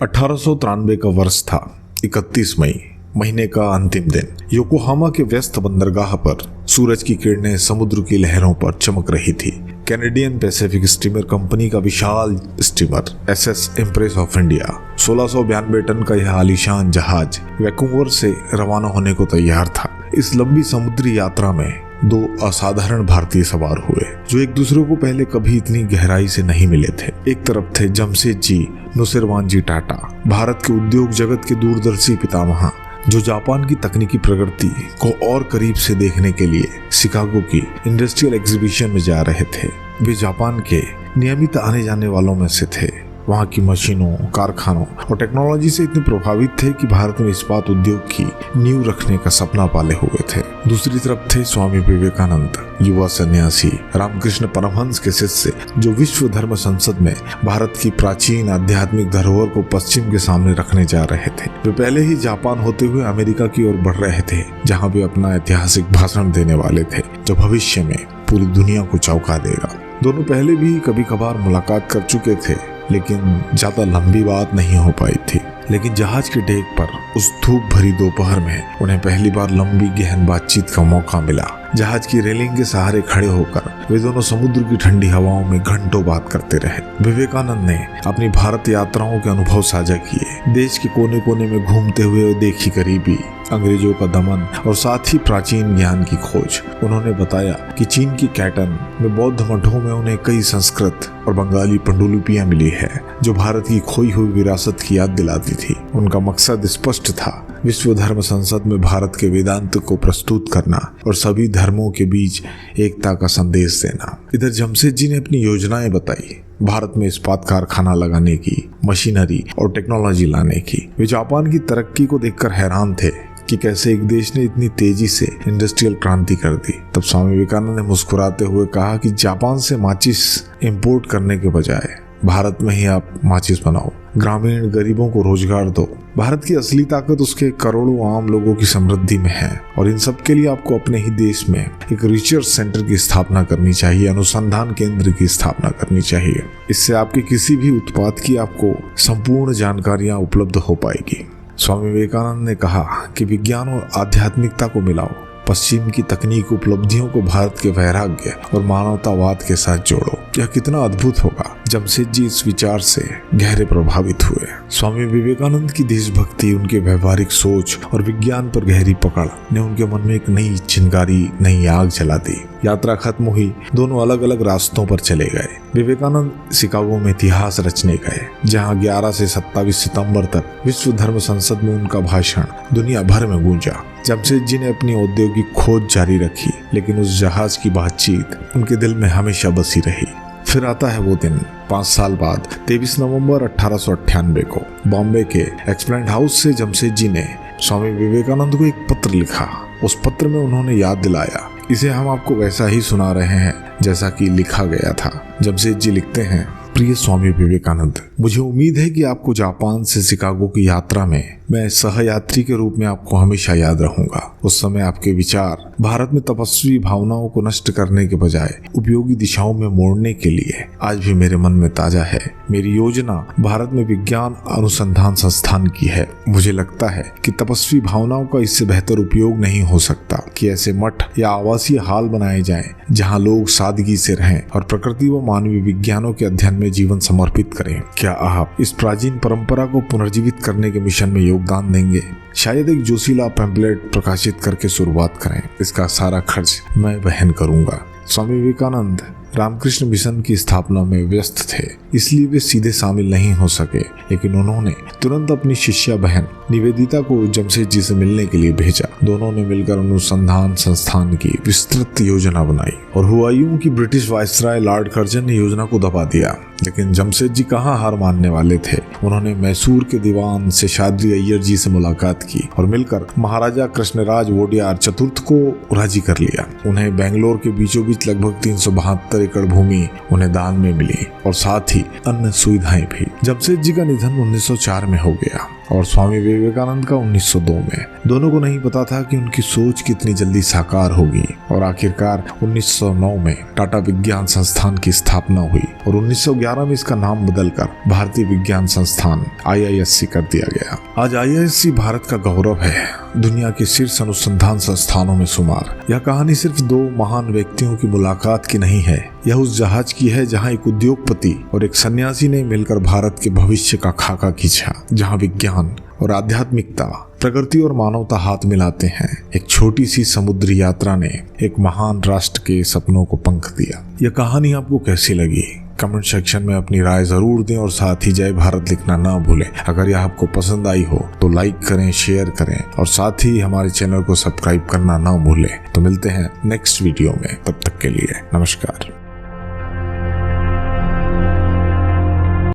1893 का वर्ष था। 31 मई, महीने का अंतिम दिन। योकोहामा के व्यस्त बंदरगाह पर सूरज की किरणें समुद्र की लहरों पर चमक रही थी। कैनेडियन पैसिफिक स्टीमर कंपनी का विशाल steamer SS Empress of India 1692 ton का यह आलीशान जहाज वैंकूवर से रवाना होने को तैयार था। इस लंबी समुद्री यात्रा में दो असाधारण भारतीय सवार हुए जो एक दूसरे को पहले कभी इतनी गहराई से नहीं मिले थे। एक तरफ थे जमशेदजी नूसेरवानजी टाटा, भारत के उद्योग जगत के दूरदर्शी पितामह, जो जापान की तकनीकी प्रगति को और करीब से देखने के लिए शिकागो की इंडस्ट्रियल एग्जीबिशन में जा रहे थे। वे जापान के नियमित आने जाने वालों में से थे। वहाँ की मशीनों, कारखानों और टेक्नोलॉजी से इतने प्रभावित थे कि भारत में इस्पात उद्योग की नींव रखने का सपना पाले हुए थे। दूसरी तरफ थे स्वामी विवेकानंद, युवा सन्यासी, रामकृष्ण परमहंस के शिष्य, जो विश्व धर्म संसद में भारत की प्राचीन आध्यात्मिक धरोहर को पश्चिम के सामने रखने जा रहे थे। वे पहले ही जापान होते हुए अमेरिका की ओर बढ़ रहे थे, जहाँ वे अपना ऐतिहासिक भाषण देने वाले थे जो भविष्य में पूरी दुनिया को चौंका देगा। दोनों पहले भी कभी कभार मुलाकात कर चुके थे, लेकिन ज्यादा लंबी बात नहीं हो पाई थी। लेकिन जहाज के डेक पर उस धूप भरी दोपहर में उन्हें पहली बार लंबी गहन बातचीत का मौका मिला। जहाज की रेलिंग के सहारे खड़े होकर वे दोनों समुद्र की ठंडी हवाओं में घंटों बात करते रहे। विवेकानंद ने अपनी भारत यात्राओं के अनुभव साझा किए, देश के कोने कोने में घूमते हुए देखी गरीबी, अंग्रेजों का दमन और साथ ही प्राचीन ज्ञान की खोज। उन्होंने बताया कि चीन की कैटन में बौद्ध मठों में उन्हें कई संस्कृत और बंगाली पांडुलिपियां मिली है, जो भारत की खोई हुई विरासत की याद दिलाती थी। उनका मकसद स्पष्ट था, विश्व धर्म संसद में भारत के वेदांत को प्रस्तुत करना और सभी धर्मों के बीच एकता का संदेश देना। इधर जमशेदजी ने अपनी योजनाएं बताई, भारत में इस्पात कारखाना लगाने की, मशीनरी और टेक्नोलॉजी लाने की। वे जापान की तरक्की को देखकर हैरान थे कि कैसे एक देश ने इतनी तेजी से इंडस्ट्रियल क्रांति कर दी। तब स्वामी विवेकानंद ने मुस्कुराते हुए कहा कि जापान से माचिस इंपोर्ट करने के बजाय भारत में ही आप माचिस बनाओ, ग्रामीण गरीबों को रोजगार दो। भारत की असली ताकत उसके करोड़ों आम लोगों की समृद्धि में है और इन सब के लिए आपको अपने ही देश में एक रिसर्च सेंटर की स्थापना करनी चाहिए, अनुसंधान केंद्र की स्थापना करनी चाहिए। इससे आपके किसी भी उत्पाद की आपको संपूर्ण जानकारियां उपलब्ध हो पाएगी। स्वामी विवेकानंद ने कहा कि विज्ञान और आध्यात्मिकता को मिलाओ, पश्चिम की तकनीक उपलब्धियों को भारत के वैराग्य और मानवतावाद के साथ जोड़ो। यह कितना अद्भुत होगा। जमशेदजी इस विचार से गहरे प्रभावित हुए। स्वामी विवेकानंद की देशभक्ति, उनके व्यवहारिक सोच और विज्ञान पर गहरी पकड़ ने उनके मन में एक नई चिंगारी, नई आग जला दी। यात्रा खत्म हुई, दोनों अलग अलग रास्तों पर चले गए। विवेकानंद शिकागो में इतिहास रचने गए, जहां 11 से 27 सितंबर तक विश्व धर्म संसद में उनका भाषण दुनिया भर में गूंजा। जमशेदजी ने अपनी औद्योगिक खोज जारी रखी, लेकिन उस जहाज की बातचीत उनके दिल में हमेशा बसी रही। फिर आता है वो दिन 5 साल बाद, 23 नवंबर 1898 को बॉम्बे के एक्सप्लेनेड हाउस से जमशेदजी ने स्वामी विवेकानंद को एक पत्र लिखा। उस पत्र में उन्होंने याद दिलाया, इसे हम आपको वैसा ही सुना रहे हैं जैसा कि लिखा गया था। जमशेदजी लिखते हैं, प्रिय स्वामी विवेकानंद, मुझे उम्मीद है कि आपको जापान से शिकागो की यात्रा में मैं सहयात्री के रूप में आपको हमेशा याद रहूंगा। उस समय आपके विचार भारत में तपस्वी भावनाओं को नष्ट करने के बजाय उपयोगी दिशाओं में मोड़ने के लिए आज भी मेरे मन में ताजा है। मेरी योजना भारत में विज्ञान अनुसंधान संस्थान की है। मुझे लगता है कि तपस्वी भावनाओं का इससे बेहतर उपयोग नहीं हो सकता कि ऐसे मठ या आवासीय हाल बनाए जाएं जहां लोग सादगी से रहें और प्रकृति व मानवीय विज्ञानों के अध्ययन में जीवन समर्पित करें। क्या आप इस प्राचीन परंपरा को पुनर्जीवित करने के मिशन में योगदान देंगे? शायद एक जोशीला पैम्पलेट प्रकाशित करके शुरुआत करें। इसका सारा खर्च मैं वहन करूंगा। स्वामी विवेकानंद रामकृष्ण मिशन की स्थापना में व्यस्त थे, इसलिए वे सीधे शामिल नहीं हो सके, लेकिन उन्होंने तुरंत अपनी शिष्या बहन निवेदिता को जमशेदजी से मिलने के लिए भेजा। दोनों ने मिलकर अनुसंधान संस्थान की विस्तृत योजना बनाई और हुआयूं की ब्रिटिश वायसराय लॉर्ड कर्जन ने योजना को दबा दिया। लेकिन जमशेदजी कहाँ हार मानने वाले थे। उन्होंने मैसूर के दीवान शेषाद्री अय्यर जी से मुलाकात की और मिलकर महाराजा कृष्णराज वोडियार चतुर्थ को राजी कर लिया। उन्हें बेंगलोर के बीचों बीच लगभग 372 एकड़ भूमि उन्हें दान में मिली और साथ ही अन्य सुविधाएं भी। जमशेदजी का निधन 1904 में हो गया और स्वामी विवेकानंद का 1902 में। दोनों को नहीं पता था कि उनकी सोच कितनी जल्दी साकार होगी और आखिरकार 1909 में टाटा विज्ञान संस्थान की स्थापना हुई और 1911 में इसका नाम बदलकर भारतीय विज्ञान संस्थान IISc कर दिया गया। आज IISc भारत का गौरव है, दुनिया के शीर्ष अनुसंधान संस्थानों में शुमार। यह कहानी सिर्फ दो महान व्यक्तियों की मुलाकात की नहीं है, यह उस जहाज की है जहां एक उद्योगपति और एक सन्यासी ने मिलकर भारत के भविष्य का खाका खींचा, जहां विज्ञान और आध्यात्मिकता, प्रकृति और मानवता हाथ मिलाते हैं। एक छोटी सी समुद्री यात्रा ने एक महान राष्ट्र के सपनों को पंख दिया। यह कहानी आपको कैसी लगी? कमेंट सेक्शन में अपनी राय जरूर दें और साथ ही जय भारत लिखना ना भूलें। अगर यह आपको पसंद आई हो तो लाइक करें, शेयर करें और साथ ही हमारे चैनल को सब्सक्राइब करना ना भूलें। तो मिलते हैं नेक्स्ट वीडियो में, तब तक के लिए नमस्कार।